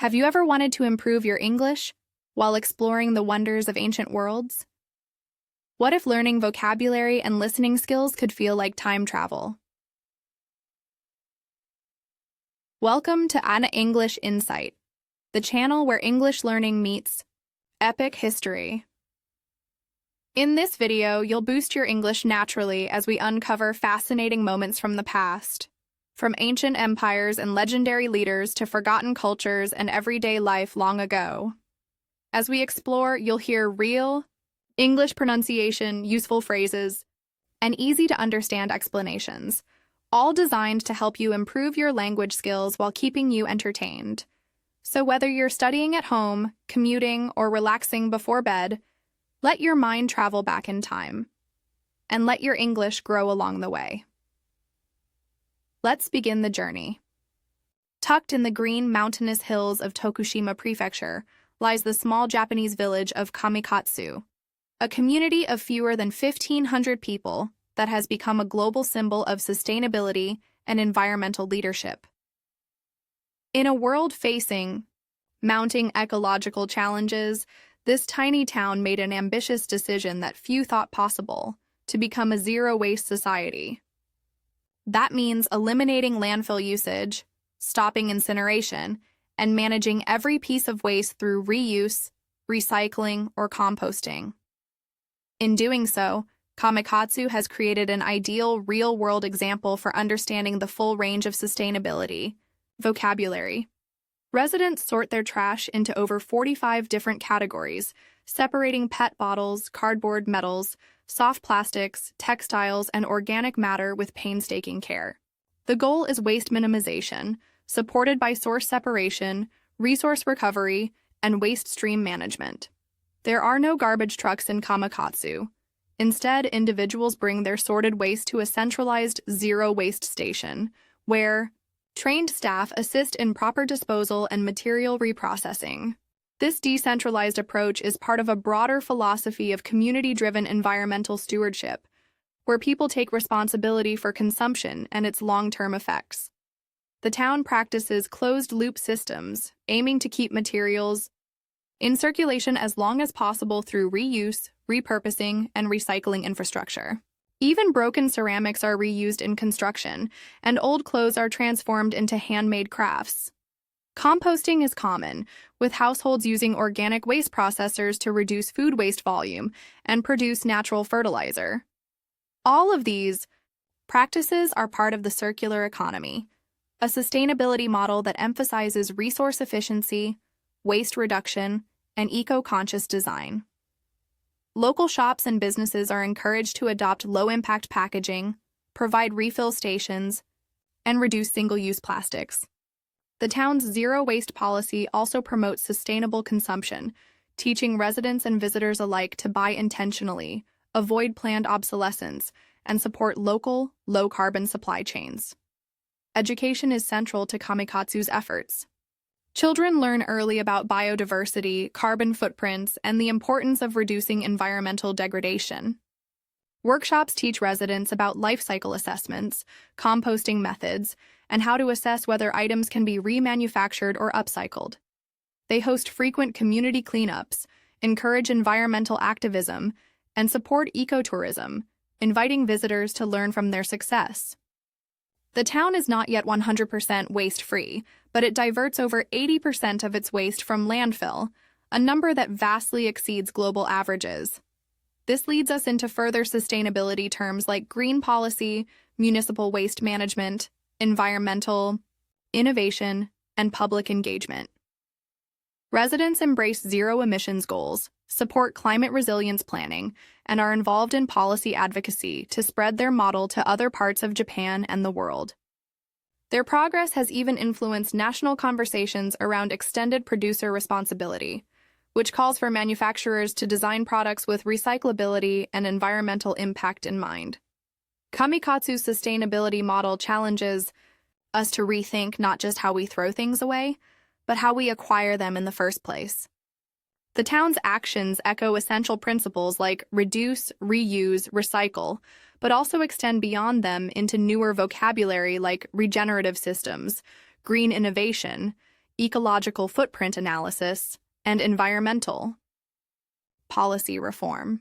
Have you ever wanted to improve your English while exploring the wonders of ancient worlds? What if learning vocabulary and listening skills could feel like time travel? Welcome to An English Insight, the channel where English learning meets epic history. In this video, you'll boost your English naturally as we uncover fascinating moments from the past. From ancient empires and legendary leaders to forgotten cultures and everyday life long ago. As we explore, you'll hear real English pronunciation, useful phrases, and easy-to-understand explanations, all designed to help you improve your language skills while keeping you entertained. So whether you're studying at home, commuting, or relaxing before bed, let your mind travel back in time, and let your English grow along the way. Let's begin the journey. Tucked in the green mountainous hills of Tokushima Prefecture lies the small Japanese village of Kamikatsu, a community of fewer than 1,500 people that has become a global symbol of sustainability and environmental leadership. In a world facing mounting ecological challenges, this tiny town made an ambitious decision that few thought possible: to become a zero-waste society. That means eliminating landfill usage, stopping incineration, and managing every piece of waste through reuse, recycling, or composting. In doing so, Kamikatsu has created an ideal real-world example for understanding the full range of sustainability vocabulary. Residents sort their trash into over 45 different categories, separating PET bottles, cardboard, metals, soft plastics, textiles, and organic matter with painstaking care. The goal is waste minimization, supported by source separation, resource recovery, and waste stream management. There are no garbage trucks in Kamikatsu. Instead, individuals bring their sorted waste to a centralized zero-waste station, where trained staff assist in proper disposal and material reprocessing. This decentralized approach is part of a broader philosophy of community-driven environmental stewardship, where people take responsibility for consumption and its long-term effects. The town practices closed-loop systems, aiming to keep materials in circulation as long as possible through reuse, repurposing, and recycling infrastructure. Even broken ceramics are reused in construction, and old clothes are transformed into handmade crafts. Composting is common, with households using organic waste processors to reduce food waste volume and produce natural fertilizer. All of these practices are part of the circular economy, a sustainability model that emphasizes resource efficiency, waste reduction, and eco-conscious design. Local shops and businesses are encouraged to adopt low-impact packaging, provide refill stations, and reduce single-use plastics. The town's zero-waste policy also promotes sustainable consumption, teaching residents and visitors alike to buy intentionally, avoid planned obsolescence, and support local, low-carbon supply chains. Education is central to Kamikatsu's efforts. Children learn early about biodiversity, carbon footprints, and the importance of reducing environmental degradation. Workshops teach residents about life cycle assessments, composting methods, and how to assess whether items can be remanufactured or upcycled. They host frequent community cleanups, encourage environmental activism, and support ecotourism, inviting visitors to learn from their success. The town is not yet 100% waste-free, but it diverts over 80% of its waste from landfill, a number that vastly exceeds global averages. This leads us into further sustainability terms like green policy, municipal waste management, environmental innovation, and public engagement. Residents embrace zero-emissions goals, support climate resilience planning, and are involved in policy advocacy to spread their model to other parts of Japan and the world. Their progress has even influenced national conversations around extended producer responsibility, which calls for manufacturers to design products with recyclability and environmental impact in mind. Kamikatsu's sustainability model challenges us to rethink not just how we throw things away, but how we acquire them in the first place. The town's actions echo essential principles like reduce, reuse, recycle, but also extend beyond them into newer vocabulary like regenerative systems, green innovation, ecological footprint analysis, and environmental policy reform.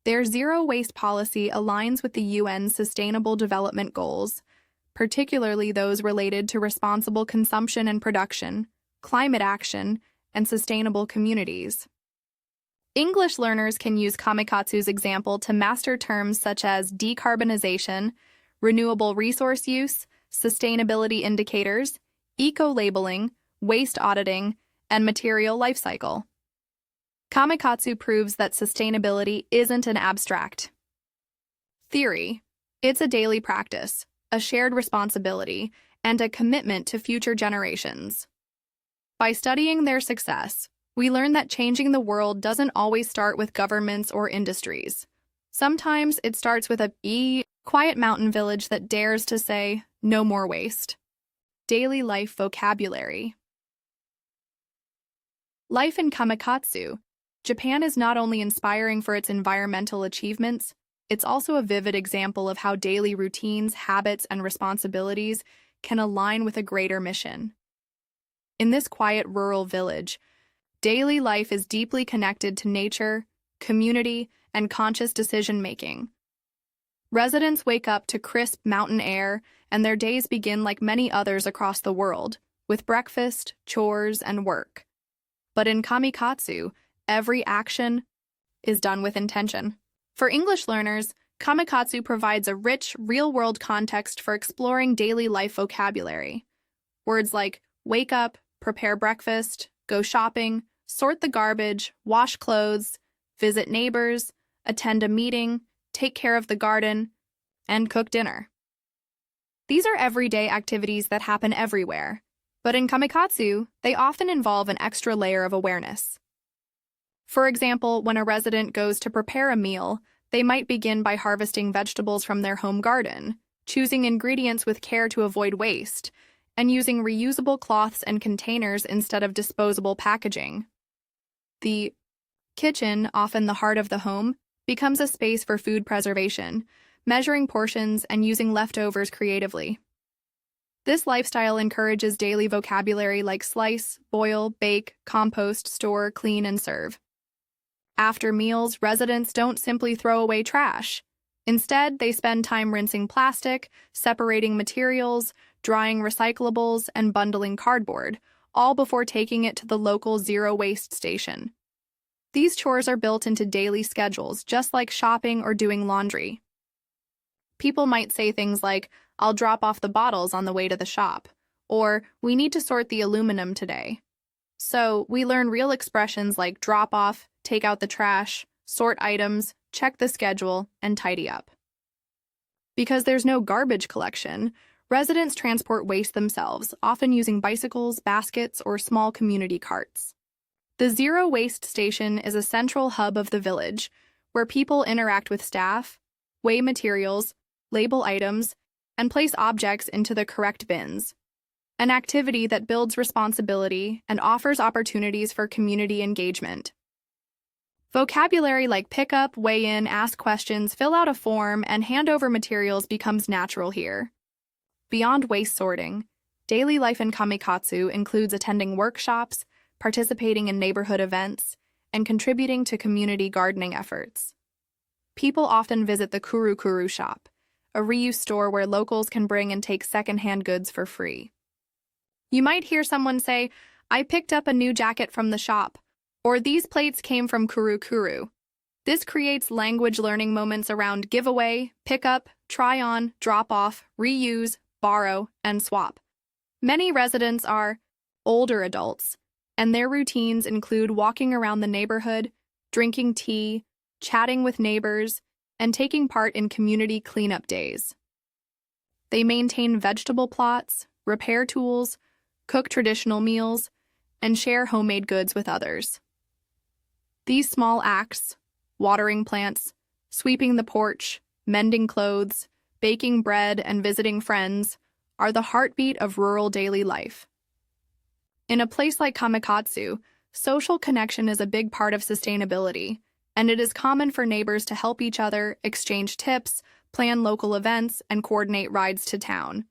Their zero-waste policy aligns with the UN's Sustainable Development Goals, particularly those related to responsible consumption and production, climate action, and sustainable communities. English learners can use Kamikatsu's example to master terms such as decarbonization, renewable resource use, sustainability indicators, eco-labeling, waste auditing, and material life cycle. Kamikatsu proves that sustainability isn't an abstract theory. It's a daily practice, a shared responsibility, and a commitment to future generations. By studying their success, we learn that changing the world doesn't always start with governments or industries. Sometimes it starts with a quiet mountain village that dares to say, "No more waste." Daily life vocabulary. Life in Kamikatsu. Japan is not only inspiring for its environmental achievements, it's also a vivid example of how daily routines, habits, and responsibilities can align with a greater mission. In this quiet rural village, daily life is deeply connected to nature, community, and conscious decision-making. Residents wake up to crisp mountain air, and their days begin like many others across the world, with breakfast, chores, and work. But in Kamikatsu, every action is done with intention. For English learners, Kamikatsu provides a rich, real-world context for exploring daily life vocabulary. Words like wake up, prepare breakfast, go shopping, sort the garbage, wash clothes, visit neighbors, attend a meeting, take care of the garden, and cook dinner. These are everyday activities that happen everywhere, but in Kamikatsu, they often involve an extra layer of awareness. For example, when a resident goes to prepare a meal, they might begin by harvesting vegetables from their home garden, choosing ingredients with care to avoid waste, and using reusable cloths and containers instead of disposable packaging. The kitchen, often the heart of the home, becomes a space for food preservation, measuring portions and using leftovers creatively. This lifestyle encourages daily vocabulary like slice, boil, bake, compost, store, clean, and serve. After meals, residents don't simply throw away trash. Instead, they spend time rinsing plastic, separating materials, drying recyclables, and bundling cardboard, all before taking it to the local zero-waste station. These chores are built into daily schedules, just like shopping or doing laundry. People might say things like, "I'll drop off the bottles on the way to the shop," or "We need to sort the aluminum today." So, we learn real expressions like drop off, take out the trash, sort items, check the schedule, and tidy up. Because there's no garbage collection, residents transport waste themselves, often using bicycles, baskets, or small community carts. The Zero Waste Station is a central hub of the village, where people interact with staff, weigh materials, label items, and place objects into the correct bins. An activity that builds responsibility and offers opportunities for community engagement. Vocabulary like pick up, weigh in, ask questions, fill out a form, and hand over materials becomes natural here. Beyond waste sorting, daily life in Kamikatsu includes attending workshops, participating in neighborhood events, and contributing to community gardening efforts. People often visit the Kuru shop, a reuse store where locals can bring and take secondhand goods for free. You might hear someone say, "I picked up a new jacket from the shop," or "These plates came from Kuru." This creates language learning moments around giveaway, pick up, try on, drop off, reuse, borrow, and swap. Many residents are older adults, and their routines include walking around the neighborhood, drinking tea, chatting with neighbors, and taking part in community cleanup days. They maintain vegetable plots, repair tools, cook traditional meals, and share homemade goods with others. These small acts, watering plants, sweeping the porch, mending clothes, baking bread, and visiting friends, are the heartbeat of rural daily life. In a place like Kamikatsu, social connection is a big part of sustainability, and it is common for neighbors to help each other, exchange tips, plan local events, and coordinate rides to town.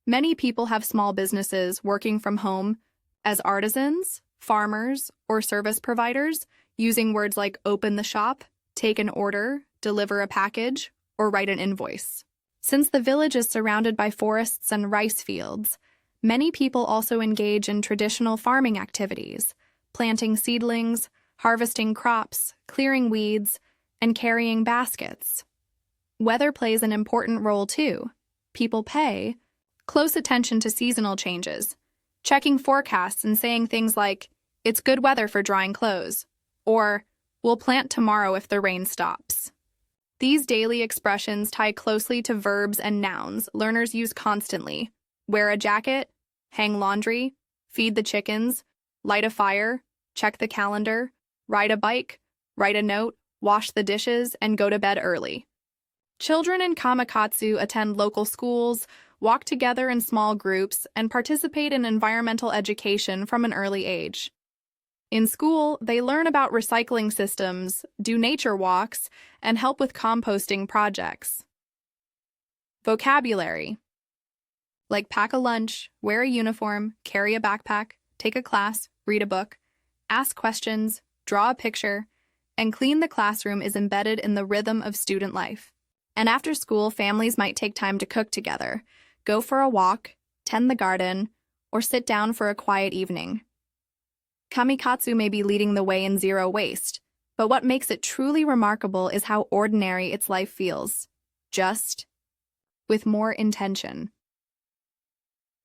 Many people have small businesses working from home as artisans, farmers, or service providers, using words like open the shop, take an order, deliver a package, or write an invoice. Since the village is surrounded by forests and rice fields, many people also engage in traditional farming activities, planting seedlings, harvesting crops, clearing weeds, and carrying baskets. Weather plays an important role too. People pay close attention to seasonal changes, checking forecasts and saying things like, "It's good weather for drying clothes," or "We'll plant tomorrow if the rain stops." These daily expressions tie closely to verbs and nouns learners use constantly: wear a jacket, hang laundry, feed the chickens, light a fire, check the calendar, ride a bike, write a note, wash the dishes, and go to bed early. Children in Kamakatsu attend local schools, walk together in small groups, and participate in environmental education from an early age. In school, they learn about recycling systems, do nature walks, and help with composting projects. Vocabulary. Like pack a lunch, wear a uniform, carry a backpack, take a class, read a book, ask questions, draw a picture, and clean the classroom is embedded in the rhythm of student life. And after school, families might take time to cook together, go for a walk, tend the garden, or sit down for a quiet evening. Kamikatsu may be leading the way in zero waste, but what makes it truly remarkable is how ordinary its life feels, just with more intention.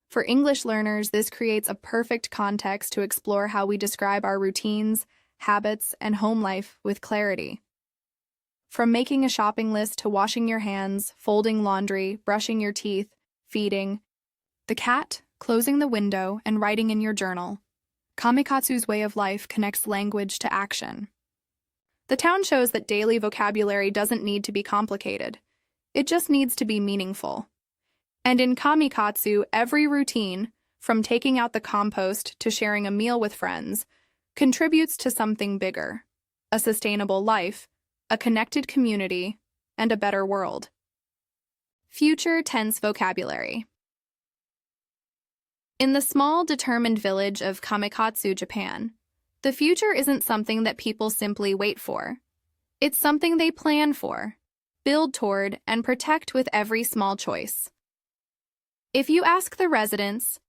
For English learners, this creates a perfect context to explore how we describe our routines, habits, and home life with clarity. From making a shopping list to washing your hands, folding laundry, brushing your teeth, feeding the cat, closing the window, and writing in your journal, Kamikatsu's way of life connects language to action. The town shows that daily vocabulary doesn't need to be complicated. It just needs to be meaningful. And in Kamikatsu, every routine, from taking out the compost to sharing a meal with friends, contributes to something bigger: a sustainable life, a connected community, and a better world. Future tense vocabulary. In the small, determined village of Kamikatsu, Japan, the future isn't something that people simply wait for. It's something they plan for, build toward, and protect with every small choice. If you ask the residents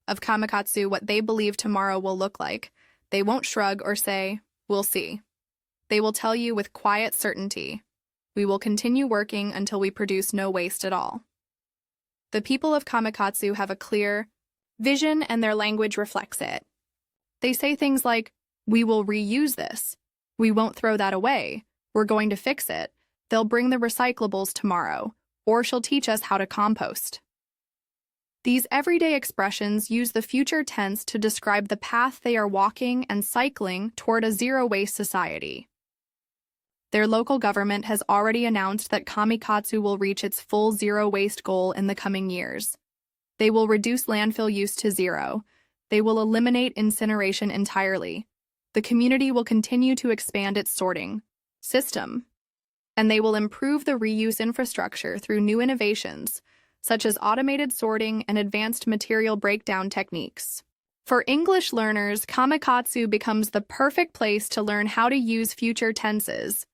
of Kamikatsu what they believe tomorrow will look like, they won't shrug or say, "We'll see." They will tell you with quiet certainty, "We will continue working until we produce no waste at all." The people of Kamikatsu have a clear vision, and their language reflects it. They say things like, "We will reuse this. We won't throw that away. We're going to fix it. They'll bring the recyclables tomorrow, or she'll teach us how to compost." These everyday expressions use the future tense to describe the path they are walking and cycling toward a zero-waste society. Their local government has already announced that Kamikatsu will reach its full zero-waste goal in the coming years. They will reduce landfill use to zero. They will eliminate incineration entirely. The community will continue to expand its sorting system, and they will improve the reuse infrastructure through new innovations, such as automated sorting and advanced material breakdown techniques. For English learners, Kamikatsu becomes the perfect place to learn how to use future tenses: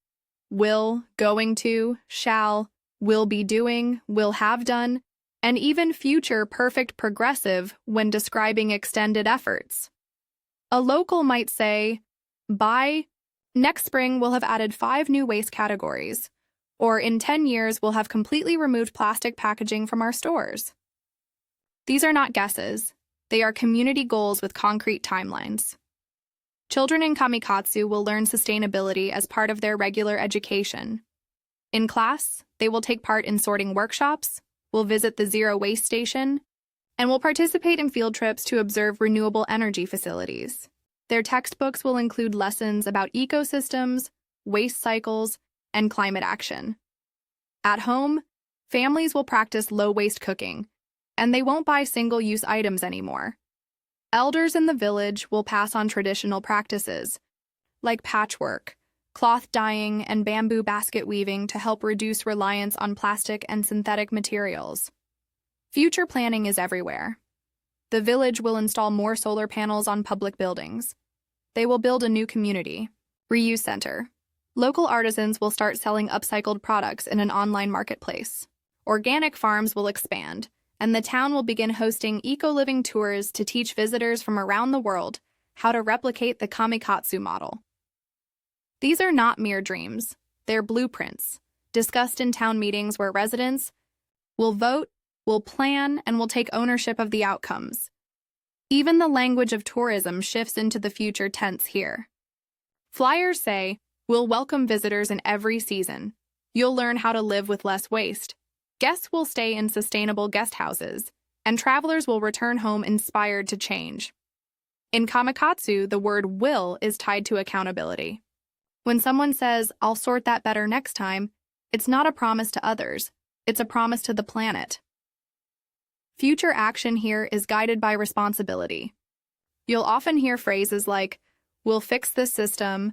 will, going to, shall, will be doing, will have done, and even future perfect progressive when describing extended efforts. A local might say, "By next spring, we'll have added 5 new waste categories," or "In 10 years, we'll have completely removed plastic packaging from our stores." These are not guesses. They are community goals with concrete timelines. Children in Kamikatsu will learn sustainability as part of their regular education. In class, they will take part in sorting workshops, will visit the zero waste station, and will participate in field trips to observe renewable energy facilities. Their textbooks will include lessons about ecosystems, waste cycles, and climate action. At home, families will practice low-waste cooking, and they won't buy single-use items anymore. Elders in the village will pass on traditional practices, like patchwork, cloth dyeing, and bamboo basket weaving to help reduce reliance on plastic and synthetic materials. Future planning is everywhere. The village will install more solar panels on public buildings. They will build a new community reuse center. Local artisans will start selling upcycled products in an online marketplace. Organic farms will expand, and the town will begin hosting eco-living tours to teach visitors from around the world how to replicate the kamikatsu model. These are not mere dreams. They're blueprints, discussed in town meetings where residents will vote, will plan, and will take ownership of the outcomes. Even the language of tourism shifts into the future tense here. Flyers say, "We'll welcome visitors in every season. You'll learn how to live with less waste. Guests will stay in sustainable guest houses, and travelers will return home inspired to change." In kamikatsu, the word will is tied to accountability. When someone says, "I'll sort that better next time," it's not a promise to others, it's a promise to the planet. Future action here is guided by responsibility. You'll often hear phrases like, "We'll fix this system,"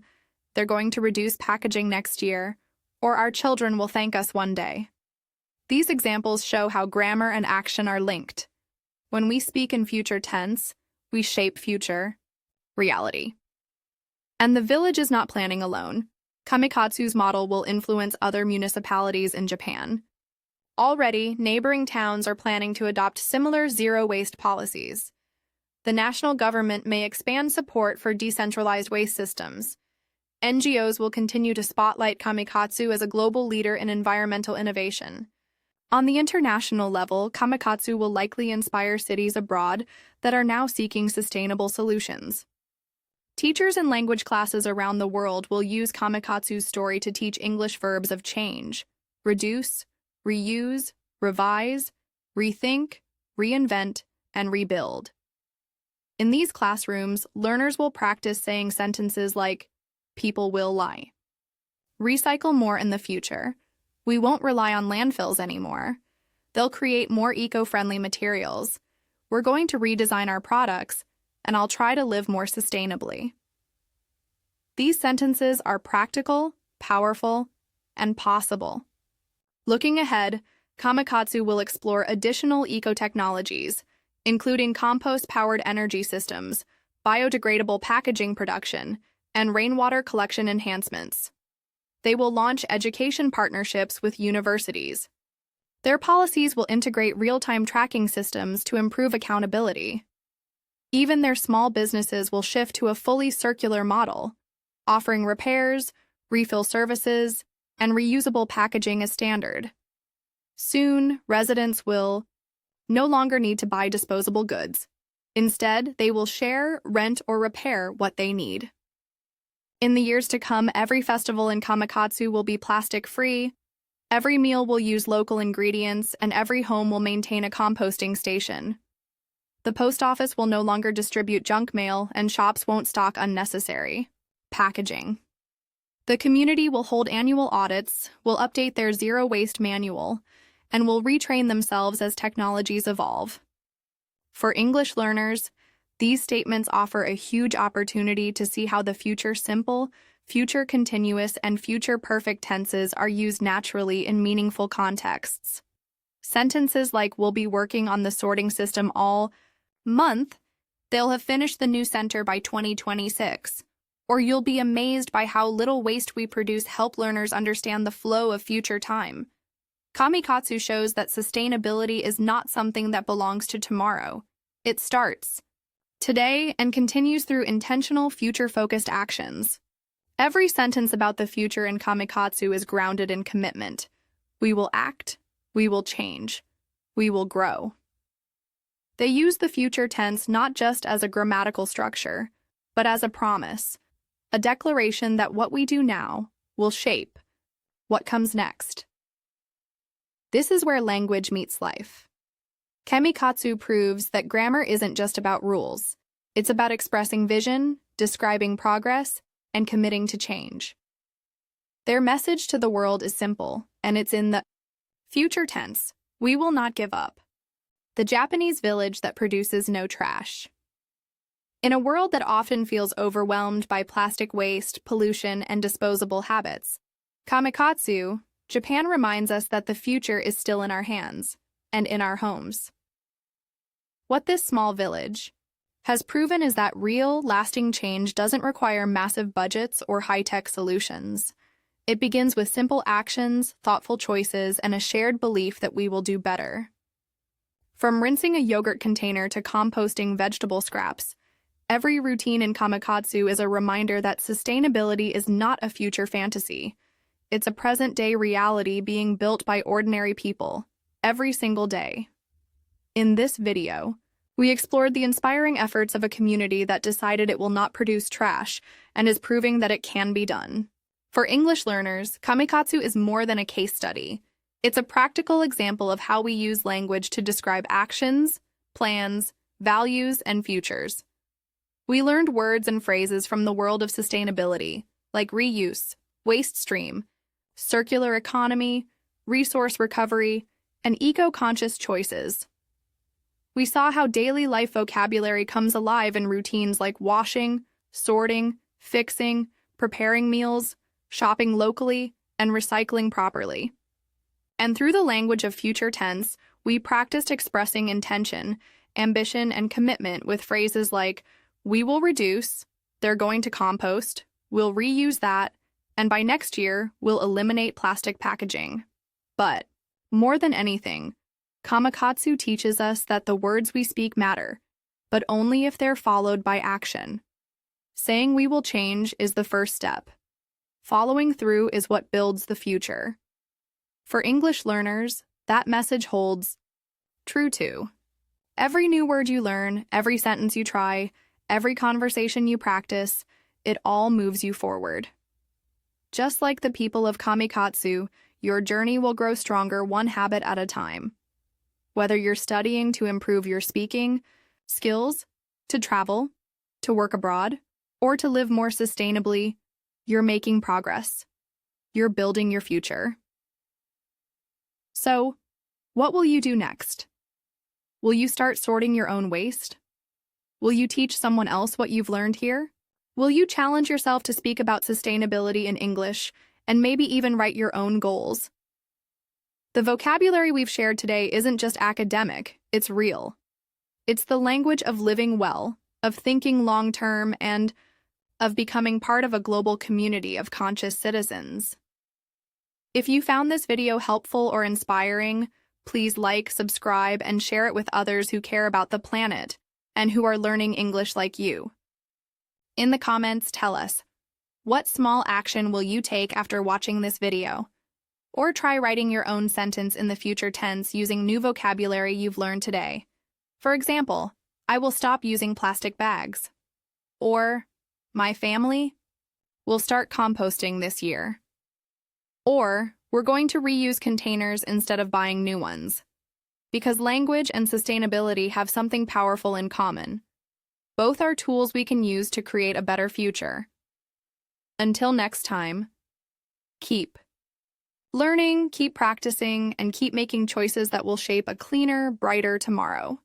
"They're going to reduce packaging next year," or "Our children will thank us one day." These examples show how grammar and action are linked. When we speak in future tense, we shape future reality. And the village is not planning alone. Kamikatsu's model will influence other municipalities in Japan. Already, neighboring towns are planning to adopt similar zero-waste policies. The national government may expand support for decentralized waste systems. NGOs will continue to spotlight kamikatsu as a global leader in environmental innovation. On the international level, kamikatsu will likely inspire cities abroad that are now seeking sustainable solutions. Teachers in language classes around the world will use kamikatsu's story to teach English verbs of change, reduce, reuse, revise, rethink, reinvent, and rebuild. In these classrooms, learners will practice saying sentences like, "People will lie." Recycle more in the future. We won't rely on landfills anymore. They'll create more eco-friendly materials. We're going to redesign our products, and I'll try to live more sustainably. These sentences are practical, powerful, and possible. Looking ahead, kamikatsu will explore additional eco-technologies, including compost-powered energy systems, biodegradable packaging production, and rainwater collection enhancements. They will launch education partnerships with universities. Their policies will integrate real-time tracking systems to improve accountability. Even their small businesses will shift to a fully circular model, offering repairs, refill services, and reusable packaging as standard. Soon, residents will no longer need to buy disposable goods. Instead, they will share, rent, or repair what they need. In the years to come, every festival in kamikatsu will be plastic-free, every meal will use local ingredients, and every home will maintain a composting station. The post office will no longer distribute junk mail, and shops won't stock unnecessary packaging. The community will hold annual audits, will update their zero-waste manual, and will retrain themselves as technologies evolve. For English learners, these statements offer a huge opportunity to see how the future simple, future continuous, and future perfect tenses are used naturally in meaningful contexts. Sentences like "We'll be working on the sorting system all month," "They'll have finished the new center by 2026," or "You'll be amazed by how little waste we produce" help learners understand the flow of future time. Kamikatsu shows that sustainability is not something that belongs to tomorrow. It starts today and continues through intentional, future-focused actions. Every sentence about the future in kamikatsu is grounded in commitment. We will act, we will change, we will grow. They use the future tense not just as a grammatical structure, but as a promise, a declaration that what we do now will shape what comes next. This is where language meets life. Kamikatsu proves that grammar isn't just about rules. It's about expressing vision, describing progress, and committing to change. Their message to the world is simple, and it's in the future tense. We will not give up. The Japanese village that produces no trash. In a world that often feels overwhelmed by plastic waste, pollution, and disposable habits, Kamikatsu, Japan reminds us that the future is still in our hands, and in our homes. What this small village has proven is that real, lasting change doesn't require massive budgets or high-tech solutions. It begins with simple actions, thoughtful choices, and a shared belief that we will do better. From rinsing a yogurt container to composting vegetable scraps, every routine in Kamakatsu is a reminder that sustainability is not a future fantasy. It's a present-day reality being built by ordinary people, every single day. In this video, we explored the inspiring efforts of a community that decided it will not produce trash and is proving that it can be done. For English learners, Kamikatsu is more than a case study. It's a practical example of how we use language to describe actions, plans, values, and futures. We learned words and phrases from the world of sustainability, like reuse, waste stream, circular economy, resource recovery, and eco-conscious choices. We saw how daily life vocabulary comes alive in routines like washing, sorting, fixing, preparing meals, shopping locally, and recycling properly. And through the language of future tense, we practiced expressing intention, ambition, and commitment with phrases like, we will reduce, they're going to compost, we'll reuse that, and by next year, we'll eliminate plastic packaging. But, more than anything, Kamakatsu teaches us that the words we speak matter, but only if they're followed by action. Saying we will change is the first step. Following through is what builds the future. For English learners, that message holds true too. Every new word you learn, every sentence you try, every conversation you practice, it all moves you forward. Just like the people of Kamikatsu, your journey will grow stronger one habit at a time. Whether you're studying to improve your speaking skills, to travel, to work abroad, or to live more sustainably, you're making progress. You're building your future. So, what will you do next? Will you start sorting your own waste? Will you teach someone else what you've learned here? Will you challenge yourself to speak about sustainability in English and maybe even write your own goals? The vocabulary we've shared today isn't just academic, it's real. It's the language of living well, of thinking long-term, and of becoming part of a global community of conscious citizens. If you found this video helpful or inspiring, please like, subscribe, and share it with others who care about the planet and who are learning English like you. In the comments, tell us, what small action will you take after watching this video? Or try writing your own sentence in the future tense using new vocabulary you've learned today. For example, I will stop using plastic bags. Or, my family will start composting this year. Or, we're going to reuse containers instead of buying new ones. Because language and sustainability have something powerful in common. Both are tools we can use to create a better future. Until next time, keep learning, keep practicing, and keep making choices that will shape a cleaner, brighter tomorrow.